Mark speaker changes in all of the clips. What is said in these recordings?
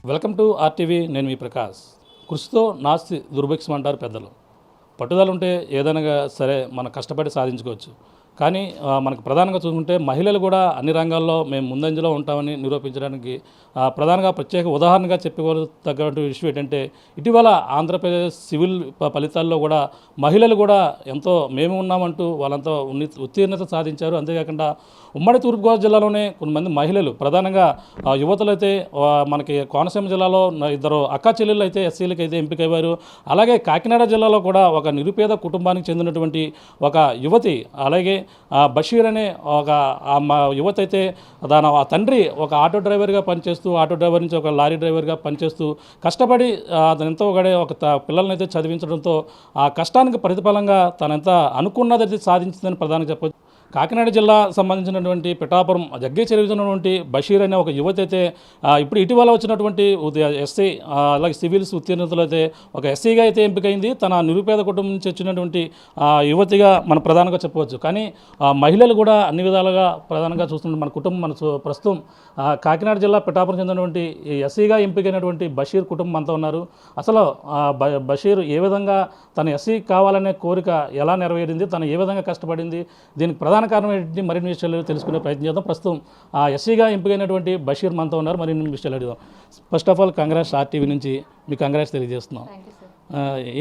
Speaker 1: Welcome to RTV. నేను మీ ప్రకాష్. కృషితో నాస్తి దుర్భిక్షం అంటారు పెద్దలు. పట్టుదల ఉంటే ఏదైనా సరే మనం కష్టపడి సాధించుకోవచ్చు. కానీ మనకు ప్రధానంగా చూసుకుంటే మహిళలు కూడా అన్ని రంగాల్లో మేము ముందంజలో ఉంటామని నిరూపించడానికి ప్రధానంగా ప్రత్యేక ఉదాహరణగా చెప్పుకోదగ్గటువంటి విషయం ఏంటంటే, ఇటీవల ఆంధ్రప్రదేశ్ సివిల్ ఫలితాల్లో కూడా మహిళలు కూడా ఎంతో మేము ఉన్నామంటూ వాళ్ళంతా ఉత్తీర్ణత సాధించారు. అంతేకాకుండా ఉమ్మడి తూర్పుగోదావరి జిల్లాలోనే కొంతమంది మహిళలు, ప్రధానంగా యువతులు అయితే మనకి కోనసీమ జిల్లాలో ఇద్దరు అక్కా చెల్లెళ్ళు అయితే ఎస్సీలకు అయితే ఎంపికయ్యారు. అలాగే కాకినాడ జిల్లాలో కూడా ఒక నిరుపేద కుటుంబానికి చెందినటువంటి ఒక యువతి, అలాగే బషీర్ అనే ఒక యువత అయితే ఆ తండ్రి ఒక ఆటో డ్రైవర్గా పనిచేస్తూ, ఆటో డ్రైవర్ నుంచి ఒక లారీ డ్రైవర్గా పనిచేస్తూ కష్టపడి అతను ఎంతో ఒక పిల్లల్ని అయితే చదివించడంతో ఆ కష్టానికి ప్రతిఫలంగా తనంత అనుకున్నది సాధించిందని ప్రధానంగా చెప్పొచ్చు. కాకినాడ జిల్లా సంబంధించినటువంటి పిఠాపురం జగ్గే చెరువుతున్నటువంటి బషీర్ అనే ఒక యువత అయితే ఇప్పుడు ఇటీవల వచ్చినటువంటి ఎస్సీ అలాగే సివిల్స్ ఉత్తీర్ణతలు అయితే ఒక ఎస్సీగా అయితే ఎంపికైంది. తన నిరుపేద కుటుంబం నుంచి వచ్చినటువంటి యువతిగా మనం ప్రధానంగా చెప్పవచ్చు. కానీ మహిళలు కూడా అన్ని విధాలుగా ప్రధానంగా చూస్తున్న మన కుటుంబం ప్రస్తుతం కాకినాడ జిల్లా పిఠాపురం చెందినటువంటి ఎస్సీగా ఎంపికైనటువంటి బషీర్ కుటుంబం అంతా ఉన్నారు. అసలు బషీర్ ఏ విధంగా తన ఎస్సీ కావాలనే కోరిక ఎలా నెరవేరింది, తను ఏ విధంగా కష్టపడింది, దీనికి ప్రధాన కారణం ఏంటి, మరిన్ని విషయాలు తెలుసుకునే ప్రయత్నం చేద్దాం. ప్రస్తుతం ఎస్సీగా ఎంపికైనటువంటి బషీర్ మనతో ఉన్నారు. మరిన్ని విషయాలు అడుగుదాం. First of all congrats, RTV నుంచి మీకు కంగ్రాట్స్ తెలియజేస్తున్నాం.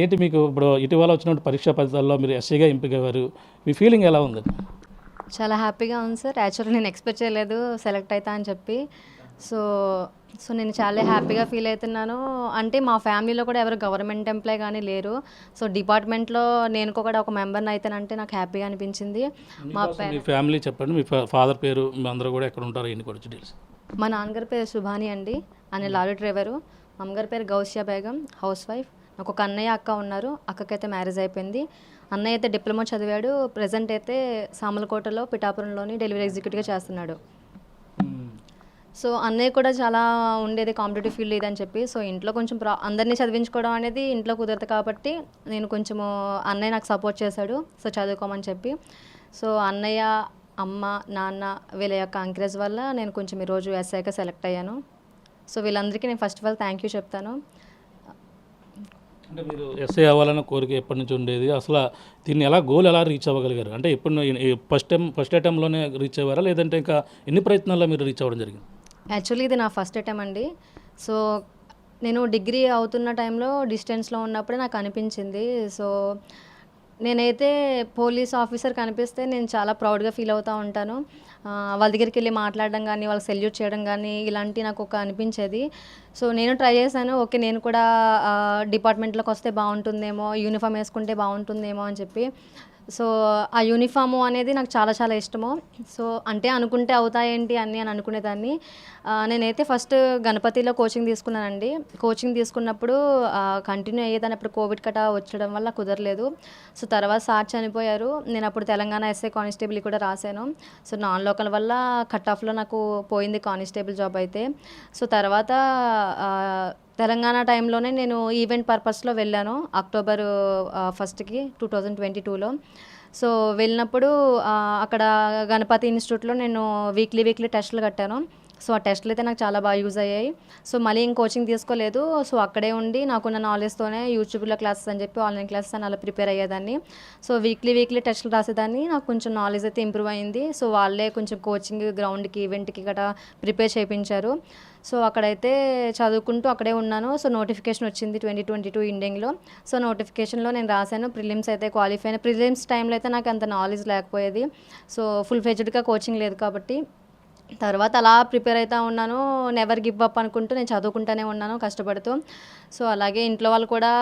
Speaker 1: ఏంటి మీకు ఇప్పుడు ఇటీవల వచ్చినటువంటి పరీక్షా ఫలితాల్లో మీరు ఎస్సీగా ఎంపికయ్యారు, మీ ఫీలింగ్ ఎలా ఉంది?
Speaker 2: చాలా హ్యాపీగా ఉంది సార్. యాక్చువల్లీ నేను ఎక్స్పెక్ట్ చేయలేదు సెలెక్ట్ అవుతా అని చెప్పి. సో నేను చాలా హ్యాపీగా ఫీల్ అవుతున్నాను. అంటే మా ఫ్యామిలీలో కూడా ఎవరు గవర్నమెంట్ ఎంప్లాయ్ కానీ లేరు. సో డిపార్ట్మెంట్లో నేను కూడా ఒక మెంబర్ని అవుతానంటే నాకు హ్యాపీగా అనిపించింది.
Speaker 1: మీ ఫ్యామిలీ చెప్పండి, మీ ఫాదర్ పేరు, మీ అందరూ కూడా ఎక్కడ ఉంటారు, ఎన్ని కూడా డీటెయిల్స్.
Speaker 2: మా నాన్నగారి పేరు సుభాని అండి, ఆయన లారీ డ్రైవరు. అమ్మగారి పేరు గౌసియా బేగం, హౌస్ వైఫ్. నాకు ఒక అన్నయ్య అక్క ఉన్నారు. అక్కకైతే మ్యారేజ్ అయిపోయింది. అన్నయ్య అయితే డిప్లొమా చదివాడు. ప్రజెంట్ అయితే సామలకోటలో పిఠాపురంలోని డెలివరీ ఎగ్జిక్యూటివ్గా చేస్తున్నాడు. సో అన్నయ్య కూడా చాలా ఉండేది కాంపిటేటివ్ ఫీల్డ్ ఇదని చెప్పి. సో ఇంట్లో కొంచెం అందరినీ చదివించుకోవడం అనేది ఇంట్లో కుదరదు కాబట్టి నేను కొంచెము అన్నయ్య నాకు సపోర్ట్ చేశాడు. సో చదువుకోమని చెప్పి. సో అన్నయ్య, అమ్మ, నాన్న వీళ్ళ యొక్క ఎంకరేజ్ వల్ల నేను కొంచెం ఈరోజు ఎస్ఐగా సెలెక్ట్ అయ్యాను. సో వీళ్ళందరికీ నేను first of all thank you చెప్తాను.
Speaker 1: అంటే మీరు ఎస్ఐ అవ్వాలన్న కోరిక ఎప్పటి నుంచి ఉండేది, అసలు దీన్ని గోల్ ఎలా రీచ్ అవ్వగలిగారు? అంటే ఎప్పుడు ఫస్ట్ అటెంప్ట్లోనే రీచ్ అయ్యారా, లేదంటే ఇంకా ఎన్ని ప్రయత్నాల్లో మీరు రీచ్ అవ్వడం జరిగింది?
Speaker 2: యాక్చువల్లీ ఇది నా ఫస్ట్ అటెంప్ట్ అండి. సో నేను డిగ్రీ అవుతున్న టైంలో డిస్టెన్స్లో ఉన్నప్పుడే నాకు అనిపించింది. సో నేనైతే పోలీస్ ఆఫీసర్ కనిపిస్తే నేను చాలా ప్రౌడ్గా ఫీల్ అవుతూ ఉంటాను. వాళ్ళ దగ్గరికి వెళ్ళి మాట్లాడడం కానీ, వాళ్ళకి సెల్యూట్ చేయడం కానీ ఇలాంటి నాకు ఒక అనిపించేది. సో నేను ట్రై చేశాను. ఓకే, నేను కూడా డిపార్ట్మెంట్లోకి వస్తే బాగుంటుందేమో, యూనిఫామ్ వేసుకుంటే బాగుంటుందేమో అని చెప్పి. సో ఆ యూనిఫాము అనేది నాకు చాలా చాలా ఇష్టము. సో అంటే అనుకుంటే అవుతాయేంటి అని అనుకునేదాన్ని. నేనైతే ఫస్ట్ గణపతిలో కోచింగ్ తీసుకున్నానండి. కోచింగ్ తీసుకున్నప్పుడు కంటిన్యూ అయ్యేదాన్ని. అప్పుడు కోవిడ్ కటా వచ్చడం వల్ల కుదరలేదు. సో తర్వాత సార్ చనిపోయారు. నేను అప్పుడు తెలంగాణ ఎస్ఐ కానిస్టేబుల్ కూడా రాశాను. సో నాన్ లోకల్ వల్ల కట్ ఆఫ్లో నాకు పోయింది కానిస్టేబుల్ జాబ్ అయితే. సో తర్వాత తెలంగాణ టైంలోనే నేను ఈవెంట్ పర్పస్లో వెళ్ళాను అక్టోబర్ 1కి 2022లో. సో వెళ్ళినప్పుడు అక్కడ గణపతి ఇన్స్టిట్యూట్లో నేను వీక్లీ టెస్టులు కట్టాను. సో ఆ టెస్టులు అయితే నాకు చాలా బాగా యూజ్ అయ్యాయి. సో మళ్ళీ కోచింగ్ తీసుకోలేదు. సో అక్కడే ఉండి నాకున్న నాలెడ్జ్తోనే యూట్యూబ్లో క్లాసెస్ అని చెప్పి ఆన్లైన్ క్లాసెస్ అని అలా ప్రిపేర్ అయ్యేదాన్ని. సో వీక్లీ టెస్టులు రాసేదాన్ని. నాకు కొంచెం నాలెడ్జ్ అయితే ఇంప్రూవ్ అయింది. సో వాళ్ళే కొంచెం కోచింగ్, గ్రౌండ్కి, ఈవెంట్కి గట్రా ప్రిపేర్ చేయించారు. సో అక్కడైతే చదువుకుంటూ అక్కడే ఉన్నాను. సో నోటిఫికేషన్ వచ్చింది 2022 ఎండింగ్లో. సో నోటిఫికేషన్లో నేను రాశాను. ప్రిలిమ్స్ అయితే క్వాలిఫై అయిన. ప్రిలిమ్స్ టైంలో అయితే నాకు అంత నాలెడ్జ్ లేకపోయేది. సో ఫుల్ ఫ్లెడ్జ్డ్గా కోచింగ్ లేదు కాబట్టి తర్వాత అలా ప్రిపేర్ అవుతూ ఉన్నాను. నెవర్ గివ్ అప్ అనుకుంటూ నేను చదువుకుంటూనే ఉన్నాను కష్టపడుతూ. సో అలాగే ఇంట్లో వాళ్ళు కూడా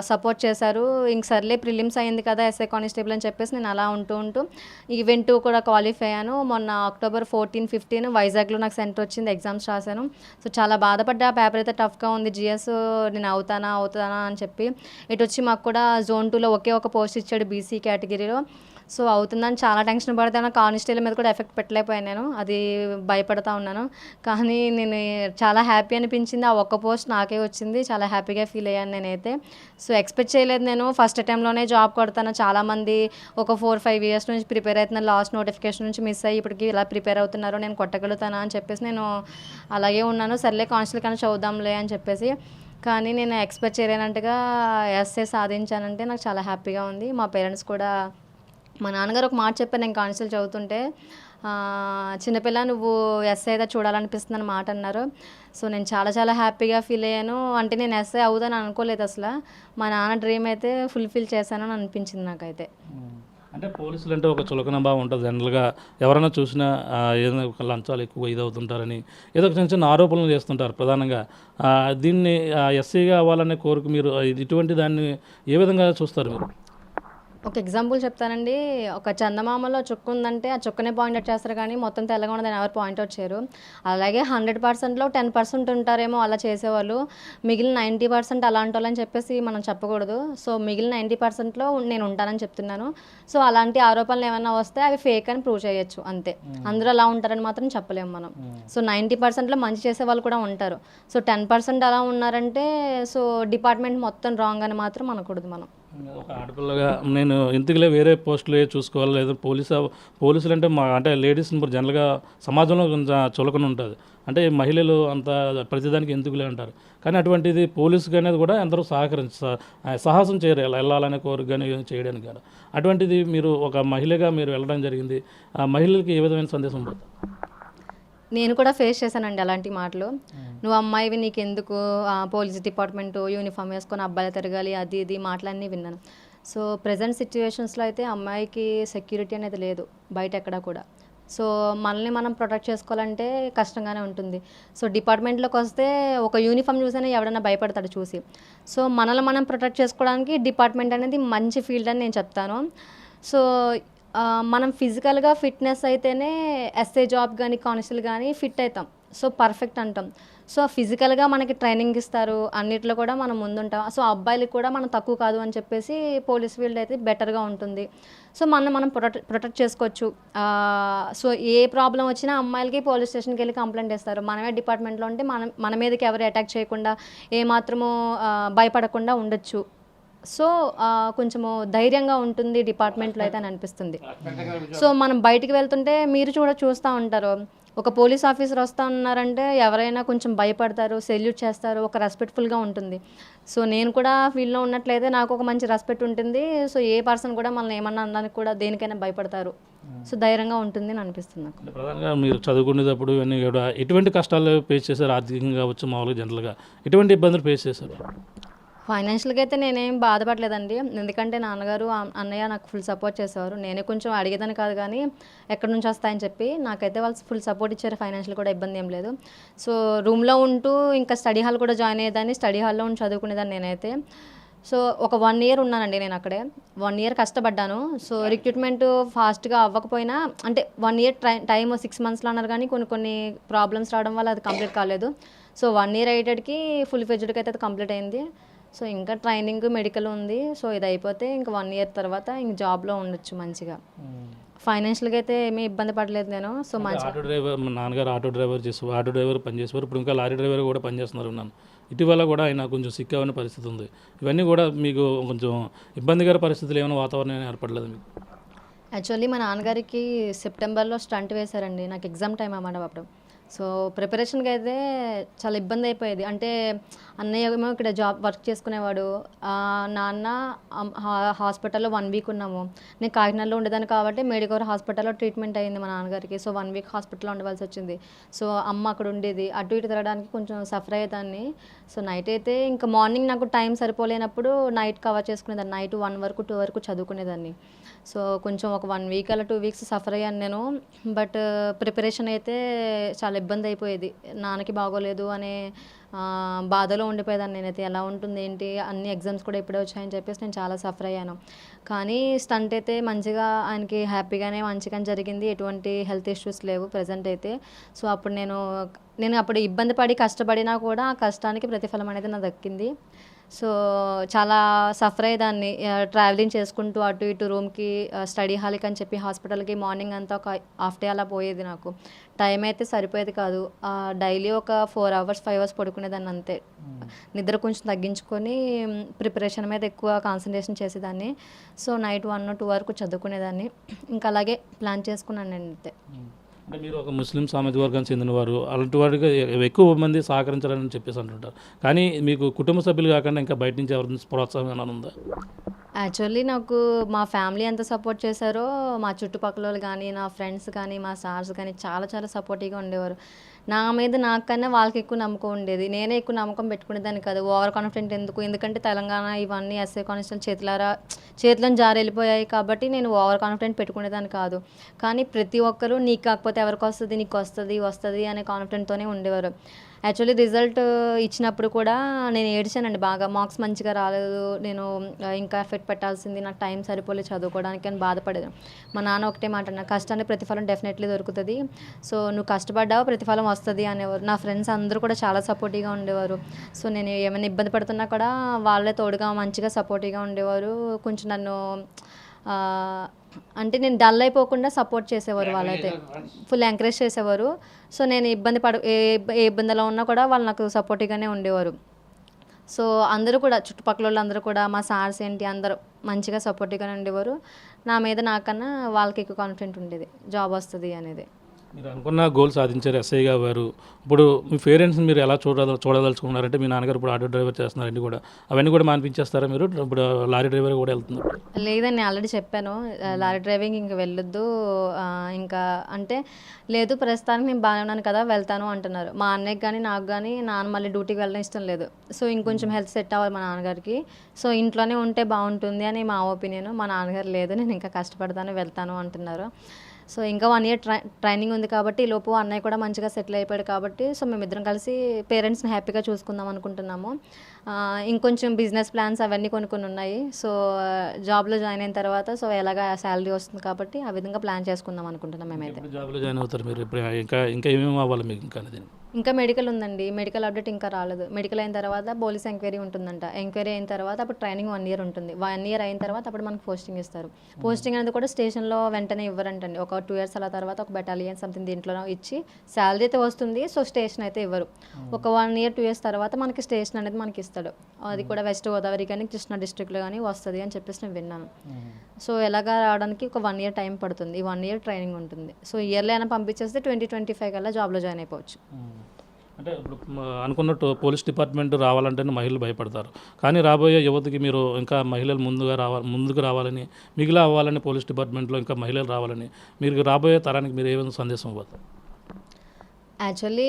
Speaker 2: సపోర్ట్ చేశారు. ఇంక సర్లే ప్రిలిమ్స్ అయింది కదా ఎస్ఐ కానిస్టేబుల్ అని చెప్పేసి నేను అలా ఉంటూ ఈవెంట్ కూడా క్వాలిఫై అయ్యాను. మొన్న అక్టోబర్ 14, 15 వైజాగ్లో నాకు సెంటర్ వచ్చింది. ఎగ్జామ్స్ రాశాను. సో చాలా బాధపడ్డా. పేపర్ అయితే టఫ్గా ఉంది. జిఎస్ నేను అవుతానా అని చెప్పి. ఇటు వచ్చి మాకు కూడా జోన్ 2లో ఒకే ఒక పోస్ట్ ఇచ్చాడు బీసీ కేటగిరీలో. సో అవుతుందని చాలా టెన్షన్ పడితే నా కానిస్టేబుల్ మీద కూడా ఎఫెక్ట్ పెట్టలేకపోయాను, నేను అది భయపడతా ఉన్నాను. కానీ నేను చాలా హ్యాపీ అనిపించింది, ఆ ఒక్క పోస్ట్ నాకే వచ్చింది, చాలా హ్యాపీగా ఫీల్ అయ్యాను నేనైతే. సో ఎక్స్పెక్ట్ చేయలేదు నేను ఫస్ట్ అటెంప్ట్లోనే జాబ్ కొడతాను. చాలామంది ఒక 4-5 ఇయర్స్ నుంచి ప్రిపేర్ అవుతున్నాను, లాస్ట్ నోటిఫికేషన్ నుంచి మిస్ అయ్యి ఇప్పటికి ఇలా ప్రిపేర్ అవుతున్నారు, నేను కొట్టగలుగుతానా అని చెప్పేసి నేను అలాగే ఉన్నాను. సర్లే కానిస్టేబుల్ కానీ చదువుదాంలే అని చెప్పేసి. కానీ నేను ఎక్స్పెక్ట్ చేయలేనట్టుగా ఎస్ఏ సాధించానంటే నాకు చాలా హ్యాపీగా ఉంది. మా పేరెంట్స్ కూడా, మా నాన్నగారు ఒక మాట చెప్పారు నేను కానిస్టేబుల్ చదువుతుంటే, చిన్నపిల్ల నువ్వు ఎస్ఐ అయితే చూడాలనిపిస్తుంది అని మాట అన్నారు. సో నేను చాలా చాలా హ్యాపీగా ఫీల్ అయ్యాను. అంటే నేను ఎస్ఐ అవుదని అనుకోలేదు అసలు. మా నాన్న డ్రీమ్ అయితే ఫుల్ఫిల్ చేశానని అనిపించింది నాకైతే.
Speaker 1: అంటే పోలీసులు అంటే ఒక చులకన భావం ఉంటుంది జనరల్గా. ఎవరైనా చూసినా ఏదైనా ఒక లంచాలు ఎక్కువ ఇదవుతుంటారని ఏదో ఒక చిన్న చిన్న ఆరోపణలు చేస్తుంటారు ప్రధానంగా. దీన్ని ఎస్సీగా అవ్వాలనే కోరిక మీరు ఇటువంటి దాన్ని ఏ విధంగా చూస్తారు మీరు?
Speaker 2: ఒక ఎగ్జాంపుల్ చెప్తానండి. ఒక చందమామలో చుక్క ఉందంటే ఆ చుక్కనే పాయింట్అవుట్ చేస్తారు, కానీ మొత్తం తెల్లగా ఉన్నదని ఎవరు పాయింట్అవుట్ చేయరు. అలాగే 100%లో 10% ఉంటారేమో అలా చేసేవాళ్ళు, మిగిలిన 90% అలాంటి వాళ్ళని చెప్పేసి మనం చెప్పకూడదు. సో మిగిలిన 90%లో నేను ఉంటానని చెప్తున్నాను. సో అలాంటి ఆరోపణలు ఏమైనా వస్తే అవి ఫేక్ అని ప్రూవ్ చేయొచ్చు అంతే. అందరూ అలా ఉంటారని మాత్రం చెప్పలేము మనం. సో 90%లో మంచి చేసే వాళ్ళు కూడా ఉంటారు. సో 10% అలా ఉన్నారంటే సో డిపార్ట్మెంట్ మొత్తం రాంగ్ అని మాత్రం అనకూడదు మనం.
Speaker 1: ఒక ఆడపిల్లగా నేను ఇంతకులే వేరే పోస్టులు చూసుకోవాలి, లేదా పోలీసులు అంటే అంటే లేడీస్ జనరల్గా సమాజంలో కొంచెం చులకన ఉంటుంది. అంటే మహిళలు అంత ప్రతిదానికి ఎందుకులే అంటారు. కానీ అటువంటిది పోలీసుగా అనేది కూడా అందరూ సాహసం చేయరు ఇలా వెళ్ళాలనే కోరిక కానీ చేయడానికి కానీ. అటువంటిది మీరు ఒక మహిళగా మీరు వెళ్ళడం జరిగింది. ఆ మహిళలకి ఏ విధమైన సందేశం పోతుంది?
Speaker 2: నేను కూడా ఫేస్ చేశానండి అలాంటి మాటలు. నువ్వు అమ్మాయివి నీకెందుకు పోలీస్ డిపార్ట్మెంట్ యూనిఫామ్ వేసుకొని అబ్బాయిలు తిరగాలి, అది ఇది మాటలన్నీ విన్నాను. సో ప్రజెంట్ సిచ్యువేషన్స్లో అయితే అమ్మాయికి సెక్యూరిటీ అనేది లేదు బయట ఎక్కడా కూడా. సో మనల్ని మనం ప్రొటెక్ట్ చేసుకోవాలంటే కష్టంగానే ఉంటుంది. సో డిపార్ట్మెంట్లోకి వస్తే ఒక యూనిఫామ్ చూసినా ఎవడన్నా భయపడతాడు చూసి. సో మనల్ని మనం ప్రొటెక్ట్ చేసుకోవడానికి డిపార్ట్మెంట్ అనేది మంచి ఫీల్డ్ అని నేను చెప్తాను. సో మనం ఫిజికల్గా ఫిట్నెస్ అయితేనే ఎస్ఐ జాబ్ కానీ కానిస్టేబుల్ కానీ ఫిట్ అవుతాం. సో పర్ఫెక్ట్ అంటాం. సో ఫిజికల్గా మనకి ట్రైనింగ్ ఇస్తారు, అన్నిట్లో కూడా మనం ముందుంటాం. సో అబ్బాయిలకు కూడా మనం తక్కువ కాదు అని చెప్పేసి పోలీస్ ఫీల్డ్ అయితే బెటర్గా ఉంటుంది. సో మనం ప్రొటెక్ట్ చేసుకోవచ్చు. సో ఏ ప్రాబ్లం వచ్చినా అమ్మాయిలకి పోలీస్ స్టేషన్కి వెళ్ళి కంప్లైంట్ చేస్తారు. మనమే డిపార్ట్మెంట్లో ఉంటే మన మీదకి ఎవరు అటాక్ చేయకుండా, ఏమాత్రము భయపడకుండా ఉండొచ్చు. సో కొంచెము ధైర్యంగా ఉంటుంది డిపార్ట్మెంట్లో అయితే అని అనిపిస్తుంది. సో మనం బయటికి వెళ్తుంటే మీరు చూస్తూ ఉంటారు, ఒక పోలీస్ ఆఫీసర్ వస్తూ ఉన్నారంటే ఎవరైనా కొంచెం భయపడతారు, సెల్యూట్ చేస్తారు, ఒక రెస్పెక్ట్ఫుల్గా ఉంటుంది. సో నేను కూడా ఫీల్డ్లో ఉన్నట్లయితే నాకు ఒక మంచి రెస్పెక్ట్ ఉంటుంది. సో ఏ పర్సన్ కూడా మనల్ని ఏమన్నా అనడానికి కూడా దేనికైనా భయపడతారు. సో ధైర్యంగా ఉంటుంది అని అనిపిస్తుంది నాకు.
Speaker 1: ప్రధానంగా మీరు చదువుకునేటప్పుడు ఇవన్నీ కూడా ఎటువంటి కష్టాలు ఫేస్ చేశారు? ఆర్థికంగా కావచ్చు, మామూలుగా జనరల్గా ఎటువంటి ఇబ్బందులు ఫేస్ చేశారు?
Speaker 2: ఫైనాన్షియల్గా అయితే నేనేం బాధపడలేదండి. ఎందుకంటే నాన్నగారు అన్నయ్య నాకు ఫుల్ సపోర్ట్ చేసేవారు. నేనే కొంచెం అడిగేదాన్ని కాదు, కానీ ఎక్కడి నుంచి వస్తాయని చెప్పి నాకైతే వాళ్ళు ఫుల్ సపోర్ట్ ఇచ్చారు. ఫైనాన్షియల్ కూడా ఇబ్బంది ఏం లేదు. సో రూమ్లో ఉంటూ ఇంకా స్టడీ హాల్ కూడా జాయిన్ అయ్యేదాన్ని, స్టడీ హాల్లో ఉండి చదువుకునేదాన్ని నేనైతే. సో ఒక 1 ఇయర్ ఉన్నానండి నేను అక్కడే. 1 ఇయర్ కష్టపడ్డాను. సో రిక్రూట్మెంట్ ఫాస్ట్గా అవ్వకపోయినా, అంటే 1 ఇయర్ టైం 6 మంత్స్లో అన్నారు, కానీ కొన్ని ప్రాబ్లమ్స్ రావడం వల్ల అది కంప్లీట్ కాలేదు. సో 1 ఇయర్ అయ్యేటడికి ఫుల్ ఫ్లెడ్జ్డ్గా అయితే అది కంప్లీట్ అయింది. సో ఇంకా ట్రైనింగ్ మెడికల్ ఉంది. సో ఇది అయిపోతే ఇంకా 1 ఇయర్ తర్వాత ఇంక జాబ్లో ఉండొచ్చు మంచిగా. ఫైనాన్షియల్గా అయితే ఏమీ ఇబ్బంది పడలేదు నేను. సో మంచి
Speaker 1: ఆటో డ్రైవర్, మా నాన్నగారు ఆటో డ్రైవర్ పనిచేసేవారు. ఇప్పుడు ఇంకా లారీ డ్రైవర్ కూడా పనిచేస్తున్నారు ఉన్నాను. ఇటీవల కూడా ఆయన కొంచెం సిక్ అవ్వని పరిస్థితి ఉంది. ఇవన్నీ కూడా మీకు కొంచెం ఇబ్బందికర పరిస్థితులు ఏమైనా వాతావరణం ఏర్పడలేదు మీకు?
Speaker 2: యాక్చువల్లీ మా నాన్నగారికి సెప్టెంబర్లో స్టంట్ వేశారండి. నాకు ఎగ్జామ్ టైం అన్నమాట అప్పుడు. సో ప్రిపరేషన్కి అయితే చాలా ఇబ్బంది అయిపోయేది. అంటే అన్నయ్య ఏమో ఇక్కడ వర్క్ చేసుకునేవాడు, నాన్న హాస్పిటల్లో 1 వీక్ ఉన్నాము. నేను కాకినాడలో ఉండేదాన్ని కాబట్టి మేడికవర్ హాస్పిటల్లో ట్రీట్మెంట్ అయ్యింది మా నాన్నగారికి. సో 1 వీక్ హాస్పిటల్లో ఉండవలసి వచ్చింది. సో అమ్మ అక్కడ ఉండేది, అటు ఇటు తిరగడానికి కొంచెం సఫర్ అయ్యేదాన్ని. సో నైట్ అయితే ఇంకా మార్నింగ్ నాకు టైం సరిపోలేనప్పుడు నైట్ కవర్ చేసుకునేదాన్ని. నైట్ 1 వరకు 2 వరకు చదువుకునేదాన్ని. సో కొంచెం ఒక 1 వీక్ అలా 2 వీక్స్ సఫర్ అయ్యాను నేను. బట్ ప్రిపరేషన్ అయితే చాలా ఇబ్బంది అయిపోయేది. నాన్నకి బాగోలేదు అనే బాధలో ఉండిపోయేదాన్ని నేనైతే. ఎలా ఉంటుంది ఏంటి, అన్ని ఎగ్జామ్స్ కూడా ఇప్పుడే వచ్చాయని చెప్పేసి నేను చాలా సఫర్ అయ్యాను. కానీ స్టంట్ అయితే మంచిగా ఆయనకి హ్యాపీగానే మంచిగా జరిగింది. ఎటువంటి హెల్త్ ఇష్యూస్ లేవు ప్రజెంట్ అయితే. సో అప్పుడు నేను అప్పుడు ఇబ్బంది పడి కష్టపడినా కూడా ఆ కష్టానికి ప్రతిఫలం అనేది నాకు దక్కింది. సో చాలా సఫర్ అయ్యేదాన్ని. ట్రావెలింగ్ చేసుకుంటూ అటు ఇటు రూమ్కి, స్టడీ హాల్కి అని చెప్పి హాస్పిటల్కి మార్నింగ్ అంతా ఒక హాఫ్ డే అలా పోయేది. నాకు టైం అయితే సరిపోయేది కాదు. డైలీ ఒక 4 అవర్స్ 5 అవర్స్ పడుకునేదాన్ని అంతే. నిద్ర కొంచెం తగ్గించుకొని ప్రిపరేషన్ మీద ఎక్కువ కాన్సన్ట్రేషన్ చేసేదాన్ని. సో నైట్ 1 or 2 వరకు చదువుకునేదాన్ని. ఇంకా అలాగే ప్లాన్ చేసుకున్నాను నేను అంతే.
Speaker 1: అంటే మీరు ఒక ముస్లిం సామాజిక వర్గానికి చెందినవారు, అలాంటి వారికి ఎక్కువ మంది సహకరించాలని చెప్పేసి అంటుంటారు. కానీ మీకు కుటుంబ సభ్యులు కాకుండా ఇంకా బయట నుంచి ఎవరి ప్రోత్సాహం ఏమైనా ఉందా?
Speaker 2: యాక్చువల్లీ నాకు మా ఫ్యామిలీ ఎంత సపోర్ట్ చేశారో, మా చుట్టుపక్కల వాళ్ళు కానీ, నా ఫ్రెండ్స్ కానీ, మా సార్స్ కానీ చాలా చాలా సపోర్టివ్గా ఉండేవారు. నా మీద నాకన్నా వాళ్ళకి ఎక్కువ నమ్మకం ఉండేది. నేనే ఎక్కువ నమ్మకం పెట్టుకునేదాన్ని కాదు. ఓవర్ కాన్ఫిడెంట్ ఎందుకు, ఎందుకంటే తెలంగాణ ఇవన్నీ ఎస్ఐ కానిస్టేబుల్ చేతిలో జారి వెళ్ళిపోయాయి కాబట్టి నేను ఓవర్ కాన్ఫిడెంట్ పెట్టుకునేదాన్ని కాదు. కానీ ప్రతి ఒక్కరూ నీకు కాకపోతే ఎవరికి వస్తుంది, నీకు వస్తుంది అనే కాన్ఫిడెంట్తోనే ఉండేవారు. యాక్చువల్లీ రిజల్ట్ ఇచ్చినప్పుడు కూడా నేను ఏడ్చానండి బాగా. మార్క్స్ మంచిగా రాలేదు, నేను ఇంకా ఎఫెక్ట్ పెట్టాల్సింది, నాకు టైం సరిపోలేదు చదువుకోవడానికి అని బాధపడేది. మా నాన్న ఒకటే మాట అన్నారు, కష్టానికి ప్రతిఫలం డెఫినెట్లీ దొరుకుతుంది, సో నువ్వు కష్టపడ్డావు ప్రతిఫలం వస్తుంది అనేవారు. నా ఫ్రెండ్స్ అందరూ కూడా చాలా సపోర్టివ్గా ఉండేవారు. సో నేను ఏమైనా ఇబ్బంది పడుతున్నా కూడా వాళ్ళే తోడుగా మంచిగా సపోర్టివ్గా ఉండేవారు. కొంచెం నన్ను అంటే నేను డల్ అయిపోకుండా సపోర్ట్ చేసేవారు. వాళ్ళైతే ఫుల్ ఎంకరేజ్ చేసేవారు. సో నేను ఏ ఇబ్బందిలో ఉన్నా కూడా వాళ్ళు నాకు సపోర్టివ్గానే ఉండేవారు. సో అందరూ కూడా చుట్టుపక్కల వాళ్ళందరూ కూడా, మా సార్స్ ఏంటి అందరూ మంచిగా సపోర్టివ్గానే ఉండేవారు. నా మీద నాకన్నా వాళ్ళకి ఎక్కువ కాన్ఫిడెంట్ ఉండేది జాబ్ వస్తుంది అనేది.
Speaker 1: మీరు అనుకున్న గోల్ సాధించారు, ఎస్ఐగా అవ్వారు. ఇప్పుడు మీ పేరెంట్స్ని మీరు ఎలా చూడదలుచుకున్నారంటే, మీ నాన్నగారు ఇప్పుడు ఆటో డ్రైవర్ చేస్తున్నారండి కూడా, అవన్నీ కూడా మానిపించేస్తారా మీరు? ఇప్పుడు లారీ డ్రైవర్ కూడా వెళ్తున్నారు.
Speaker 2: లేదండి, ఆల్రెడీ చెప్పాను లారీ డ్రైవింగ్ ఇంక వెళ్ళొద్దు, ఇంకా అంటే లేదు ప్రస్తుతానికి నేను బాగానే ఉన్నాను కదా వెళ్తాను అంటున్నారు. మా అన్నయ్యకి కానీ నాకు కానీ నాన్న మళ్ళీ డ్యూటీకి వెళ్ళడం ఇష్టం లేదు. సో ఇంకొంచెం హెల్త్ సెట్ అవ్వాలి మా నాన్నగారికి. సో ఇంట్లోనే ఉంటే బాగుంటుంది అని మా ఒపీనియన్. మా నాన్నగారు లేదు, నేను ఇంకా కష్టపడతాను వెళ్తాను అంటున్నారు. సో ఇంకా 1 year ట్రైనింగ్ ఉంది కాబట్టి ఈ లోపు అన్నయ్య కూడా మంచిగా సెటిల్ అయిపోయాడు కాబట్టి, సో మేమిద్దరం కలిసి పేరెంట్స్ని హ్యాపీగా చూసుకుందాం అనుకుంటున్నాము. ఇంకొంచెం బిజినెస్ ప్లాన్స్ అవన్నీ కొన్ని ఉన్నాయి. సో జాబ్లో జాయిన్ అయిన తర్వాత సో ఎలాగా శాలరీ వస్తుంది కాబట్టి ఆ విధంగా ప్లాన్ చేసుకుందాం అనుకుంటున్నాం మేమైతే.
Speaker 1: జాబ్లో జాయిన్ అవుతారు మీరు ఇప్పుడు? ఇంకా ఏమేమి అవ్వాలి మీకు?
Speaker 2: ఇంకా మెడికల్ ఉందండి. మెడికల్ అప్డేట్ ఇంకా రాలేదు. మెడికల్ అయిన తర్వాత పోలీస్ ఎంక్వైరీ ఉంటుందంట. ఎంక్వైరీ అయిన తర్వాత అప్పుడు ట్రైనింగ్ 1 year ఉంటుంది. 1 year అయిన తర్వాత అప్పుడు మనకు పోస్టింగ్ ఇస్తారు. పోస్టింగ్ అనేది కూడా స్టేషన్లో వెంటనే ఇవ్వరంటండి. ఒక 2 years అలా తర్వాత ఒక బెటాలియన్ సంథింగ్ దీంట్లో ఇచ్చి శాలరీ అయితే వస్తుంది. సో స్టేషన్ అయితే ఇవ్వరు. ఒక 1 year 2 years తర్వాత మనకి స్టేషన్ అనేది మనకి ఇస్తాడు. అది కూడా వెస్ట్ గోదావరి కానీ కృష్ణా డిస్ట్రిక్ట్లో కానీ వస్తుంది అని చెప్పేసి నేను విన్నాను. సో ఎలాగా రావడానికి ఒక 1 year టైం పడుతుంది. 1 year ట్రైనింగ్ ఉంటుంది. సో ఇయర్లో అయినా పంపించేస్తే 2025 కల్లా జాబ్లో జాయిన్ అయిపోవచ్చు.
Speaker 1: అంటే ఇప్పుడు అనుకున్నట్టు పోలీస్ డిపార్ట్మెంట్ రావాలంటేనే మహిళలు భయపడతారు. కానీ రాబోయే యువతకి మీరు ఇంకా మహిళలు ముందుకు రావాలని, మిగిలిన అవ్వాలని, పోలీస్ డిపార్ట్మెంట్లో ఇంకా మహిళలు రావాలని, మీరు రాబోయే తరానికి మీరు ఏమైనా సందేశం ఇవ్వదు?
Speaker 2: యాక్చువల్లీ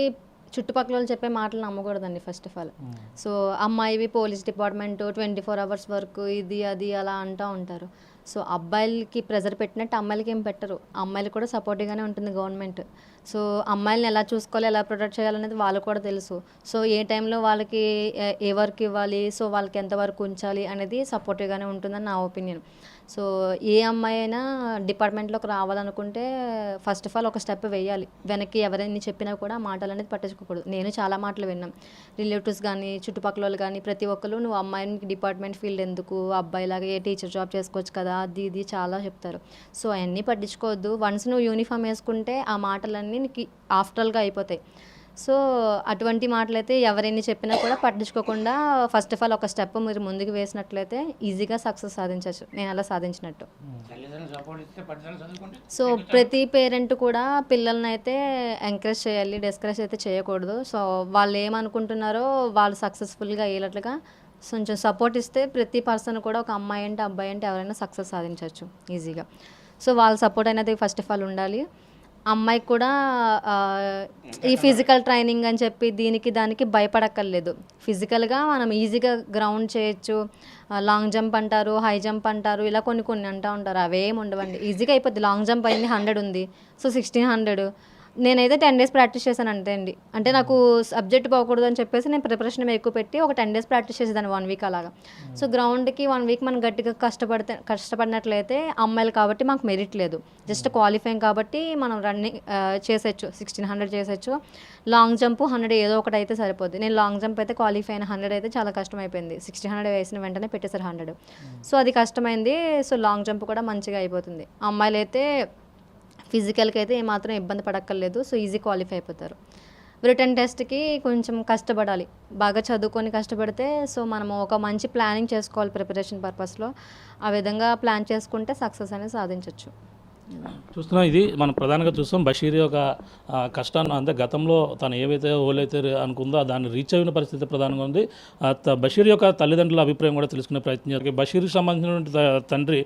Speaker 2: చుట్టుపక్కల వాళ్ళు చెప్పే మాటలు నమ్మకూడదండి ఫస్ట్ ఆఫ్ ఆల్. సో అమ్మాయివి పోలీస్ డిపార్ట్మెంట్ 24 hours వర్క్ ఇది అది అలా అంటూ ఉంటారు. సో అబ్బాయిలకి ప్రెజర్ పెట్టినట్టు అమ్మాయిలకి ఏం పెట్టరు. అమ్మాయిలు కూడా సపోర్టివ్గానే ఉంటుంది గవర్నమెంట్. సో అమ్మాయిలని ఎలా చూసుకోవాలి, ఎలా ప్రొటెక్ట్ చేయాలనేది వాళ్ళకు కూడా తెలుసు. సో ఏ టైంలో వాళ్ళకి ఏ వర్క్ ఇవ్వాలి, సో వాళ్ళకి ఎంత వరకు ఉంచాలి అనేది సపోర్టివ్గానే ఉంటుందని నా ఒపీనియన్. సో ఏ అమ్మాయి అయినా డిపార్ట్మెంట్లోకి రావాలనుకుంటే ఫస్ట్ ఆఫ్ ఆల్ ఒక స్టెప్ వేయాలి. వెనక్కి ఎవరైనా చెప్పినా కూడా మాటలు అనేది పట్టించుకోకూడదు. నేను చాలా మాటలు విన్నాను. రిలేటివ్స్ కానీ చుట్టుపక్కల వాళ్ళు కానీ ప్రతి ఒక్కరు నువ్వు అమ్మాయికి డిపార్ట్మెంట్ ఫీల్డ్ ఎందుకు, అబ్బాయిలాగా ఏ టీచర్ జాబ్ చేసుకోవచ్చు కదా, అది ఇది చాలా చెప్తారు. సో అవన్నీ పట్టించుకోవద్దు. వన్స్ నువ్వు యూనిఫామ్ వేసుకుంటే ఆ మాటలన్నీ నీకు ఆఫ్టర్గా అయిపోతాయి. సో అటువంటి మాటలైతే ఎవరైనా చెప్పినా కూడా పట్టించుకోకుండా ఫస్ట్ ఆఫ్ ఆల్ ఒక స్టెప్ మీరు ముందుకు వేసినట్లయితే ఈజీగా సక్సెస్ సాధించవచ్చు. నేను అలా సాధించినట్టు. సో ప్రతి పేరెంట్ కూడా పిల్లల్ని అయితే ఎంకరేజ్ చేయాలి, డిస్కరేజ్ అయితే చేయకూడదు. సో వాళ్ళు ఏమనుకుంటున్నారో వాళ్ళు సక్సెస్ఫుల్గా అయ్యేటట్లుగా కొంచెం సపోర్ట్ ఇస్తే ప్రతి పర్సన్ కూడా ఒక అమ్మాయి అంటే అబ్బాయి అంటే ఎవరైనా సక్సెస్ సాధించవచ్చు ఈజీగా. సో వాళ్ళ సపోర్ట్ అనేది ఫస్ట్ ఆఫ్ ఆల్ ఉండాలి. అమ్మాయికి కూడా ఈ ఫిజికల్ ట్రైనింగ్ అని చెప్పి దీనికి దానికి భయపడక్కర్లేదు. ఫిజికల్గా మనం ఈజీగా గ్రౌండ్ చేయొచ్చు. లాంగ్ జంప్ అంటారు, హై జంప్ అంటారు, ఇలా కొన్ని అంటూ ఉంటారు. అవేం ఉండవండి, ఈజీగా అయిపోద్ది. లాంగ్ జంప్ అయింది 100 ఉంది, సో 1600 నేనైతే 10 డేస్ ప్రాక్టీస్ చేశాను అంతే అండి. అంటే నాకు సబ్జెక్ట్ పోకూడదు అని చెప్పేసి నేను ప్రిపరేషన్ ఎక్కువ పెట్టి ఒక 10 డేస్ ప్రాక్టీస్ చేసేదాన్ని 1 వీక్ అలాగా. సో గ్రౌండ్కి 1 వీక్ మనం గట్టిగా కష్టపడినట్లయితే అమ్మాయిలు కాబట్టి మాకు మెరిట్ లేదు. జస్ట్ క్వాలిఫైయింగ్ కాబట్టి మనం రన్నింగ్ చేసేయచ్చు, 1600 చేసేయచ్చు. లాంగ్ జంప్ 100 ఏదో ఒకటి అయితే సరిపోద్ది. నేను లాంగ్ జంప్ అయితే క్వాలిఫై అయిన 100 అయితే చాలా కష్టమైపోయింది. 1600 వేసిన వెంటనే పెట్టేశారు 100. సో అది కష్టమైంది. సో లాంగ్ జంప్ కూడా మంచిగా అయిపోతుంది. అమ్మాయిలు అయితే ఫిజికల్కి అయితే ఏమాత్రం ఇబ్బంది పడక్కర్లేదు. సో ఈజీ క్వాలిఫై అయిపోతారు. రిటర్న్ టెస్ట్కి కొంచెం కష్టపడాలి, బాగా చదువుకొని కష్టపడితే. సో మనము ఒక మంచి ప్లానింగ్ చేసుకోవాలి ప్రిపరేషన్ పర్పస్లో. ఆ విధంగా ప్లాన్ చేసుకుంటే సక్సెస్ అనేది సాధించవచ్చు.
Speaker 1: చూస్తున్నాం, ఇది మనం ప్రధానంగా చూస్తాం బషీర్ యొక్క కష్టాన్ని, అంటే గతంలో తను ఏవైతే ఓలైతే అనుకుందో దాన్ని రీచ్ అయిన పరిస్థితి ప్రధానంగా ఉంది. బషీర్ యొక్క తల్లిదండ్రుల అభిప్రాయం కూడా తెలుసుకునే ప్రయత్నం చేయాలి. బషీర్కి సంబంధించినటువంటి తండ్రి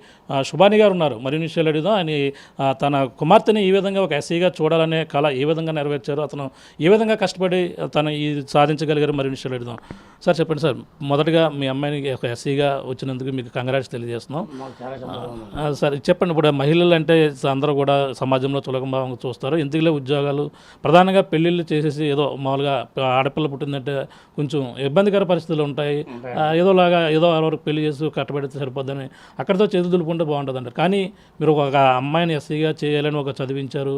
Speaker 1: శుభాని గారు ఉన్నారు. మరిన్ని విషయాలు అడిగిదాం. ఆయన తన కుమార్తెని ఈ విధంగా ఒక ఎస్సీగా చూడాలనే కళ ఏ విధంగా నెరవేర్చారు, అతను ఏ విధంగా కష్టపడి తను ఈ సాధించగలిగారు, మరిన్ని విషయాలు అడిగిదాం. సార్ చెప్పండి సార్, మొదటగా మీ అమ్మాయిని ఒక ఎస్సీగా వచ్చినందుకు మీకు కంగ్రాట్స్ తెలియజేస్తున్నాం. సార్ చెప్పండి, ఇప్పుడు మహిళలు అంటే అందరూ కూడా సమాజంలో చులకభావంగా చూస్తారు. ఎందుకులే ఉద్యోగాలు, ప్రధానంగా పెళ్ళిళ్ళు చేసేసి ఏదో మామూలుగా ఆడపిల్ల పుట్టిందంటే కొంచెం ఇబ్బందికర పరిస్థితులు ఉంటాయి. ఏదో వరకు పెళ్లి చేసి కట్టబెడితే సరిపోద్దని అక్కడితో చేతులు దులుపుకుంటే బాగుంటుంది అంటారు. కానీ మీరు ఒక అమ్మాయిని ఎస్సీగా చేయాలని ఒక చదివించారు,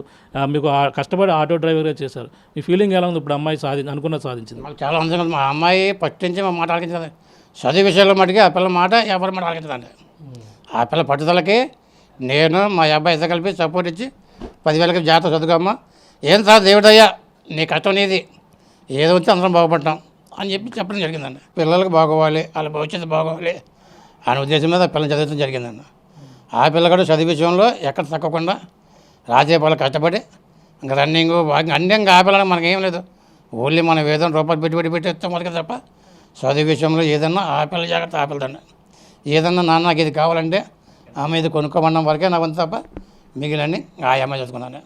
Speaker 1: మీకు కష్టపడి ఆటో డ్రైవర్గా చేశారు. మీ ఫీలింగ్ ఎలా ఉంది ఇప్పుడు అమ్మాయి అనుకున్నది సాధించింది?
Speaker 3: మాకు చాలా అంశం. మా అమ్మాయి ఫస్ట్ నుంచి మా మాట ఆలకించదు. చదువు విషయంలో మటుకి ఆ పిల్ల మాట ఎవరి మాట ఆలకించదండి. ఆ పిల్ల పట్టుదలకి నేను మా అబ్బాయి ఇద్దరు కలిపి సపోర్ట్ ఇచ్చి 10,000కి జాగ్రత్త చదువుకోమ్మా, ఏం సార్ దేవుడయ్యా నీ కష్టం నీది, ఏదో వచ్చి అందరం బాగుపడతాం అని చెప్పడం జరిగిందండి. పిల్లలకు బాగోవాలి, వాళ్ళ భవిష్యత్తు బాగోవాలి అనే ఉద్దేశం మీద పిల్లలు చదివించడం జరిగిందండి. ఆ పిల్ల కూడా చదువు విషయంలో ఎక్కడ తగ్గకుండా రాజేపాలు కష్టపడి ఇంకా రన్నింగ్ వాకింగ్ అన్నీ ఇంకా ఆపిల్లని మనకేం లేదు. ఓన్లీ మనం ఏదైనా రూపాయలు పెట్టి ఇస్తాం మొదటి తప్ప చదువు విషయంలో ఏదన్నా ఆపిల్ల జాగ్రత్త ఆపిల్దండి. ఏదన్నా నాన్న నాకు ఇది కావాలంటే ఆమె ఇది కొనుక్కోమన్న వరకే నాకు ఉంది తప్ప మిగిలిన ఆ అమ్మాయి చదువుకున్నాను.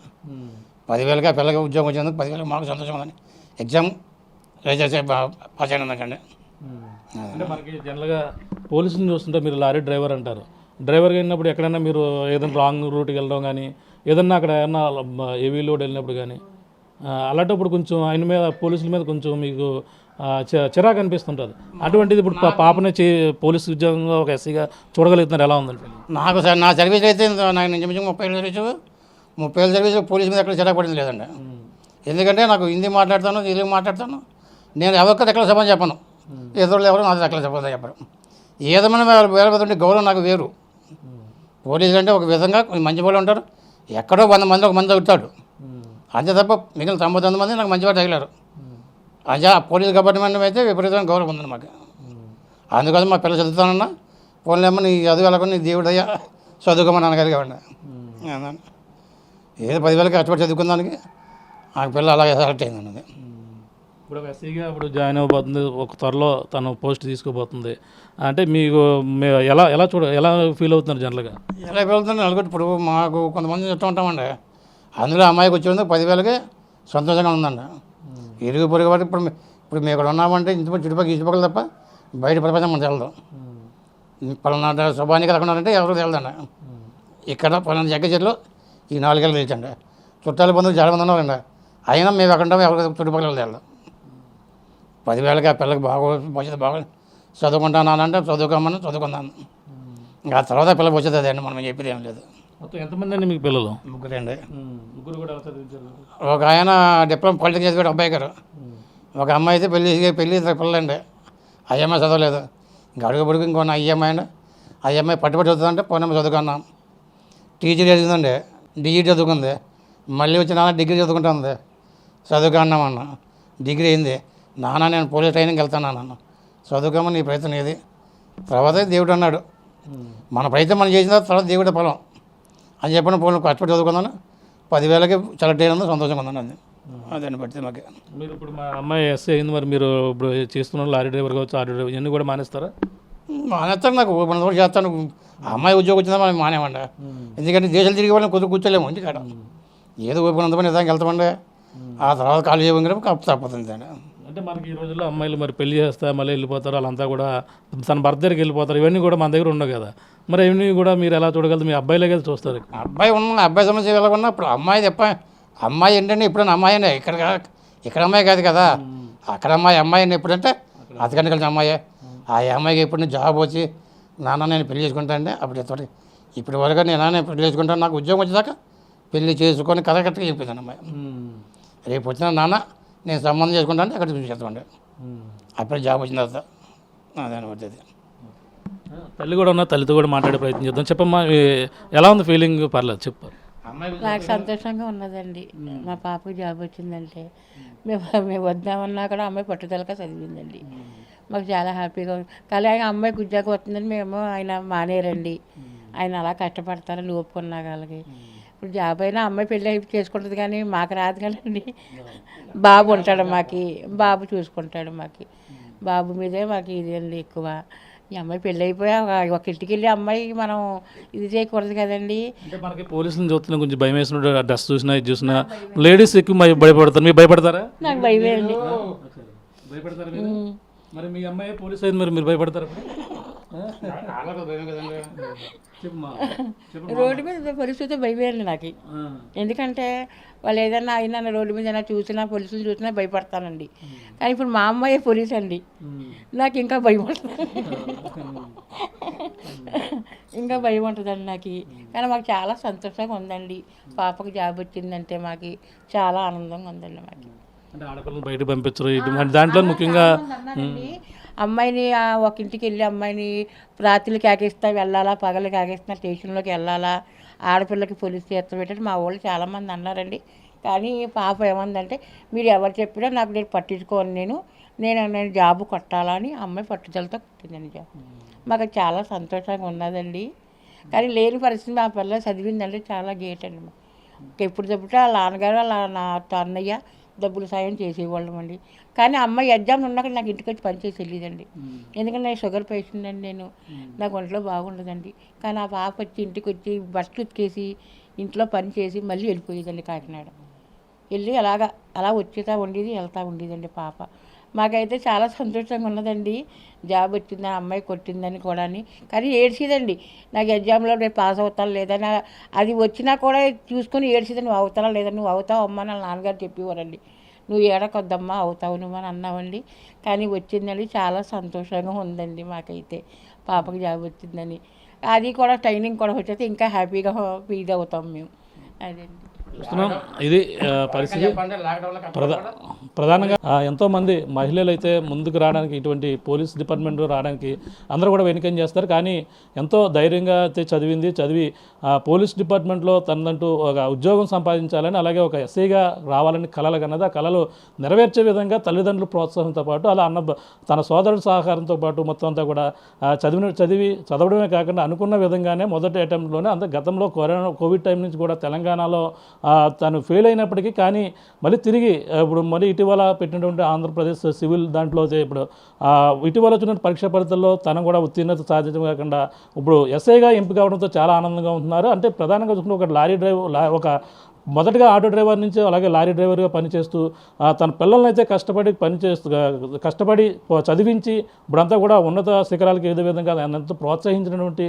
Speaker 3: 10,000కి పిల్లకి ఉద్యోగం వచ్చినందుకు 10,000 మాకు సంతోషం ఉందని ఎగ్జామ్ రిజల్ట్ పాస్ అయినందుకండి.
Speaker 1: అంటే మనకి జనరల్గా పోలీసులను చూస్తుంటే మీరు లారీ డ్రైవర్ అంటారు. డ్రైవర్గా వెళ్ళినప్పుడు ఎక్కడైనా మీరు ఏదైనా రాంగ్ రూట్కి వెళ్ళడం కానీ, ఏదన్నా అక్కడ ఏమన్నా హెవీ లోడ్ వెళ్ళినప్పుడు కానీ, అలాంటప్పుడు కొంచెం ఆయన మీద పోలీసుల మీద కొంచెం మీకు చిరాకు అనిపిస్తుంటుంది. అటువంటిది ఇప్పుడు పాపనే పోలీసు ఉద్యోగంగా ఒక ఎస్సీగా చూడగలుగుతున్నారు, ఎలా ఉందండి?
Speaker 3: నాకు సార్ నా సర్వీస్ అయితే నాకు నిజం 30 ఏళ్ళ సర్వీస్ పోలీసు మీద ఎక్కడ చిరాకు పడింది లేదండి. ఎందుకంటే నాకు హిందీ మాట్లాడతాను, తెలుగు మాట్లాడతాను. నేను ఎవరికి ఎక్కడ సమాధానం చెప్పను, ఎదురు ఎవరు నాకు ఎక్కడ సమాధానం చెప్పరు. ఏదైనా వేరే విధంగా గౌరవం నాకు వేరు. పోలీసులు అంటే ఒక విధంగా మంచి వాళ్ళు ఉంటారు, ఎక్కడో 100 మంది ఒక మంది తగ్గుతాడు అంతే తప్ప మిగిలిన 99 మంది నాకు మంచివాడు తగిలారు. అదే పోలీసు గవర్నమెంట్ అయితే విపరీతమైన గౌరవం ఉందండి మాకు. అందుకని మా పిల్లలు చదువుతానన్నా పోలేమో నీ చదువు వెళ్ళకుండా నీ దేవుడయ్యా చదువుకోమని అనగలిగామండి. ఏదో 10,000కి కష్టపడి చదువుకుందానికి ఆ పిల్ల అలాగే సెలెక్ట్ అయిందండి.
Speaker 1: ఇప్పుడు ఎస్సీగా ఇప్పుడు జాయిన్ అవ్వబోతుంది, ఒక త్వరలో తను పోస్ట్ తీసుకోబోతుంది అంటే మీకు ఎలా ఫీల్ అవుతున్నారు జనరల్గా?
Speaker 3: ఎలా ఫీల్ అవుతుంది నలుగురు ఇప్పుడు మాకు కొంతమంది చెప్తూ ఉంటామండి. అందులో అమ్మాయికి వచ్చేందుకు 10,000కి సంతోషంగా ఉందండి. ఇరుగు పొరుగు వాటి ఇప్పుడు మేము ఇక్కడ ఉన్నామంటే ఇంటి చుట్టుపక్కల తప్ప బయట ప్రపంచం మనం తెలదు. పలానా శుభానికి రాకుండా ఎవరు తెలదండి. ఇక్కడ పలానా జగ్గ చెట్లు ఈ 4 ఏళ్ళు తెలిసండి. చుట్టాల బంధువులు చాలా మంది ఉన్నారండి, అయినా మేము ఎక్కడ ఉంటామో ఎవరికి చుట్టుపక్కల తెలదు. 10,000కి ఆ పిల్లకి భవిష్యత్తు బాగా చదువుకుంటానంటే చదువుకోమని చదువుకున్నాను. ఇంకా తర్వాత పిల్లకి వచ్చేది అదే అండి, మనం చెప్పేది ఏం లేదు.
Speaker 1: మొత్తం ఎంతమంది అండి మీకు పిల్లలు?
Speaker 3: ముగ్గురండి.
Speaker 1: ముగ్గురు కూడా ఎలా చదివించారు?
Speaker 3: ఒక ఆయన డిప్లొమా పాలిటిక్స్ చేసి అబ్బాయి గారు, ఒక అమ్మాయి అయితే పెళ్ళి పిల్లలండి. ఆ అమ్మాయి చదవలేదు. ఇంకా అడుగు పొడుగు ఇంకొన్న అమ్మాయి అండి. ఆ అమ్మాయి పట్టుబడి చదువుతుందంటే పోనీ చదువుకున్నాం. టీచర్ చదువుతుందండి, డిఈ చదువుకుంది. మళ్ళీ వచ్చి నాన్న డిగ్రీ చదువుకుంటుంది. చదువుకున్నామన్న డిగ్రీ అయింది. నాన్న నేను పోలీస్ ట్రైనింగ్కి వెళ్తాను నాన్న, చదువుకోమని నీ ప్రయత్నం ఏది, తర్వాత దేవుడు అన్నాడు. మన ప్రయత్నం మనం చేసిన తర్వాత దేవుడి పొలం అని చెప్పిన పోలీసు కష్టపడి చదువుకున్నాను. 10,000కి సెలెక్ట్ అయినందుకు సంతోషంగా ఉందండి. దాన్ని బట్టి మాకు.
Speaker 1: మీరు ఇప్పుడు మా అమ్మాయి ఎస్సీ అయింది, మరి మీరు ఇప్పుడు చేస్తున్నారు లారీ డ్రైవర్ కావచ్చు, ఆటో డ్రైవర్ ఇవన్నీ కూడా మానేస్తారా?
Speaker 3: మానేస్తాను. నాకు మన రోజు చేస్తాను. అమ్మాయి ఉద్యోగం వచ్చిందా మనం మానేమండి. ఎందుకంటే దేశాలు తిరిగి వాళ్ళని కూర్చోలేము ఇంటికాడ. ఏదో ఊపినంతమంది నిజంగా వెళ్తామండి. ఆ తర్వాత కాలు చేయడం తప్పతుంది అండి.
Speaker 1: అంటే మనకి ఈ రోజుల్లో అమ్మాయిలు మరి పెళ్లి చేస్తా మళ్ళీ వెళ్ళిపోతారు, వాళ్ళంతా కూడా తన భర్త దగ్గరికి వెళ్ళిపోతారు. ఇవన్నీ కూడా మన దగ్గర ఉండవు కదా. మరి ఇవన్నీ కూడా మీరు ఎలా చూడగలరు? మీ అబ్బాయిలే కదా చూస్తారు.
Speaker 3: అబ్బాయి సమస్య వెళ్ళకున్నా ఇప్పుడు అమ్మాయి ఏంటంటే ఎప్పుడైనా అమ్మాయినే ఇక్కడ అమ్మాయి కాదు కదా, అక్కడ అమ్మాయిని ఎప్పుడంటే అతకంటే కలిసి అమ్మాయి. ఆ అమ్మాయికి ఎప్పుడు జాబ్ వచ్చి నాన్న నేను పెళ్లి చేసుకుంటా అంటే అప్పుడు ఇప్పటి వరకు నేను పెళ్లి చేసుకుంటాను, నాకు ఉద్యోగం వచ్చేదాకా పెళ్లి చేసుకొని కరెక్ట్గా చెప్పేదాను అమ్మాయి. రేపు వచ్చిన నాన్న నేను సంబంధం చేసుకుంటా అంటే అక్కడ చూసేస్తామండి. అప్పుడే జాబ్ వచ్చిన తర్వాత అదే పడుతుంది.
Speaker 1: తల్లి కూడా ఉన్న తల్లితో కూడా మాట్లాడే ప్రయత్నం చేద్దాం. చెప్పమ్మా, ఎలా ఉంది ఫీలింగ్? పర్లేదు చెప్పు.
Speaker 4: నాకు సంతోషంగా ఉన్నదండి. మా పాపకి జాబ్ వచ్చిందంటే మేము వద్దామన్నా కూడా అమ్మాయి పట్టుదలగా చదివిందండి. మాకు చాలా హ్యాపీగా ఉంది. కానీ ఆయన అమ్మాయికి ఉద్యోగం వస్తుందని మేము ఆయన మానేరండి. ఆయన అలా కష్టపడతారని ఒప్పుకున్నా వాళ్ళకి. ఇప్పుడు జాబ్ అయినా అమ్మాయి పెళ్ళి చేసుకుంటుంది కానీ మాకు రాదు కదండి. బాబు ఉంటాడు మాకు, బాబు చూసుకుంటాడు మాకు. బాబు మీదే మాకు ఇదండి ఎక్కువ. ఈ అమ్మాయి పెళ్ళి అయిపోయా ఒక ఇంటికి వెళ్ళి అమ్మాయి మనం ఇది చేయకూడదు కదండి.
Speaker 1: అంటే మనకి పోలీసులను చూస్తున్నా కొంచెం భయం వేసిన డ్రెస్ చూసినా ఇది చూసినా లేడీస్ ఎక్కువ భయపడతారు. మీరు భయపడతారా?
Speaker 4: నాకు భయమే అండి.
Speaker 1: భయపడతారా మీరు? మరి మీ అమ్మాయి పోలీస్ అయింది, మరి మీరు భయపడతారా?
Speaker 4: రోడ్డు మీద పరిస్థితి భయమే అండి నాకు. ఎందుకంటే వాళ్ళు ఏదైనా అయినా రోడ్డు మీద ఏదైనా చూసినా పోలీసులు చూసినా భయపడతానండి. కానీ ఇప్పుడు మా అమ్మాయి పోలీస్ అండి, నాకు ఇంకా భయం ఉంటుంది. ఇంకా భయం ఉంటుందండి నాకు. కానీ మాకు చాలా సంతోషంగా ఉందండి. పాపకు జాబ్ వచ్చిందంటే మాకు చాలా ఆనందంగా ఉందండి. మాకు
Speaker 1: అంటే ఆడపిల్లలు బయట పంపించరు దాంట్లో ముఖ్యంగా
Speaker 4: అమ్మాయిని ఒక ఇంటికి వెళ్ళి అమ్మాయిని రాత్రులు కాకేస్తా వెళ్ళాలా, పగలు కాకేస్తున్నా స్టేషన్లోకి వెళ్ళాలా, ఆడపిల్లకి పోలీస్ చేస్తా పెట్టండి మా వాళ్ళు చాలామంది అన్నారండి. కానీ పాప ఏమందంటే మీరు ఎవరు చెప్పినా నాకు నేను పట్టించుకోను, నేను జాబు కొట్టాలని అమ్మాయి పట్టుదలతో కొట్టిందండి జాబ్. మాకు చాలా సంతోషంగా ఉన్నదండి. కానీ లేని పరిస్థితి మా పిల్ల చదివిందంటే చాలా గేట్ అండి. ఎప్పుడు చెప్తే వాళ్ళ నాన్నగారు వాళ్ళ నా అన్నయ్య డబ్బులు సాయం చేసేవాళ్ళం అండి. కానీ అమ్మాయి ఎగ్జామ్ ఉన్నాక నాకు ఇంటికి వచ్చి పనిచేసి వెళ్ళేదండి. ఎందుకంటే నేను షుగర్ పేషెంట్ అండి, నాకు ఒంట్లో బాగుండదండి. కానీ ఆ పాప వచ్చి ఇంటికి వచ్చి బట్టలు ఉతికేసి ఇంట్లో పని చేసి మళ్ళీ వెళ్ళిపోయేదండి కాకినాడ. వెళ్ళి అలా వచ్చేతా ఉండేది, వెళ్తూ ఉండేదండి పాప. మాకైతే చాలా సంతోషంగా ఉన్నదండి. జాబ్ వచ్చిందని అమ్మాయి కొట్టిందని కూడా. కానీ ఏడ్చేదండి, నాకు ఎగ్జామ్లో రేపు పాస్ అవుతాను లేదని. అది వచ్చినా కూడా చూసుకొని ఏడ్చేది, నువ్వు అవుతానా లేదా, నువ్వు అవుతావు అమ్మ నా నాన్నగారు చెప్పేవారండి. నువ్వు ఏడకొద్దమ్మా అవుతావు నువ్వు అని అన్నావండి. కానీ వచ్చిందండి, చాలా సంతోషంగా ఉందండి మాకైతే పాపకి జాబ్ వచ్చిందని. అది కూడా ట్రైనింగ్ కూడా వచ్చేస్తే ఇంకా హ్యాపీగా ఫీల్ అవుతాం మేము. అదండి
Speaker 1: చూస్తున్నాం. ఇది పరిస్థితి. ప్రధానంగా ఎంతోమంది మహిళలు అయితే ముందుకు రావడానికి, ఇటువంటి పోలీస్ డిపార్ట్మెంట్ రావడానికి అందరూ కూడా వెనుకం చేస్తారు. కానీ ఎంతో ధైర్యంగా అయితే చదివి పోలీస్ డిపార్ట్మెంట్లో తనంటూ ఒక ఉద్యోగం సంపాదించాలని, అలాగే ఒక ఎస్ఐగా రావాలని కలలు కన్నది. ఆ కళలు నెరవేర్చే విధంగా తల్లిదండ్రుల ప్రోత్సాహంతో పాటు అలా తన సోదరుల సహకారంతో పాటు మొత్తం అంతా కూడా చదవడమే కాకుండా అనుకున్న విధంగానే మొదటి అటెంప్ట్లోనే అంత గతంలో కోవిడ్ టైం నుంచి కూడా తెలంగాణలో తను ఫెయిల్ అయినప్పటికీ కానీ మళ్ళీ తిరిగి ఇప్పుడు మళ్ళీ ఇటీవల పెట్టినటువంటి ఆంధ్రప్రదేశ్ సివిల్ దాంట్లో ఇప్పుడు ఇటీవల వచ్చిన పరీక్షా ఫలితాల్లో తను కూడా ఉత్తీర్ణత సాధించడం కాకుండా ఇప్పుడు ఎస్ఐగా ఎంపిక అవడంతో చాలా ఆనందంగా ఉంటున్నారు. అంటే ప్రధానంగా చూసుకుంటే ఒక లారీ డ్రైవర్ మొదటగా ఆటో డ్రైవర్ నుంచి అలాగే లారీ డ్రైవర్గా పనిచేస్తూ తన పిల్లల్ని అయితే కష్టపడి చదివించి ఇప్పుడంతా కూడా ఉన్నత శిఖరాలకు ఏదో విధంగా ఎంతో ప్రోత్సహించినటువంటి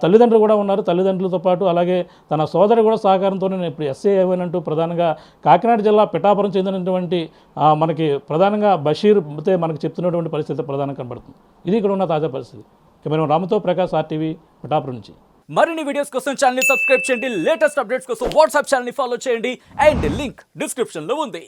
Speaker 1: తల్లిదండ్రులు కూడా ఉన్నారు. తల్లిదండ్రులతో పాటు అలాగే తన సోదరు కూడా సహకారంతో నేను ఇప్పుడు ఎస్ఐ అయ్యానంటూ ప్రధానంగా కాకినాడ జిల్లా పిఠాపురం చెందినటువంటి మనకి ప్రధానంగా బషీర్ అయితే మనకు చెప్తున్నటువంటి పరిస్థితి ప్రధానంగా కనబడుతుంది. ఇది ఇక్కడ ఉన్న తాజా పరిస్థితి. కెమెరా రామతో ప్రకాష్, RTV, పిఠాపురం నుంచి.
Speaker 5: మరిన్ని వీడియోస్ కోసం ఛానల్ ని సబ్స్క్రైబ్ చేయండి. లేటెస్ట్ అప్డేట్స్ కోసం వాట్సాప్ ఛానల్ ని ఫాలో చేయండి. అండ్ లింక్ డిస్క్రిప్షన్ లో ఉంది.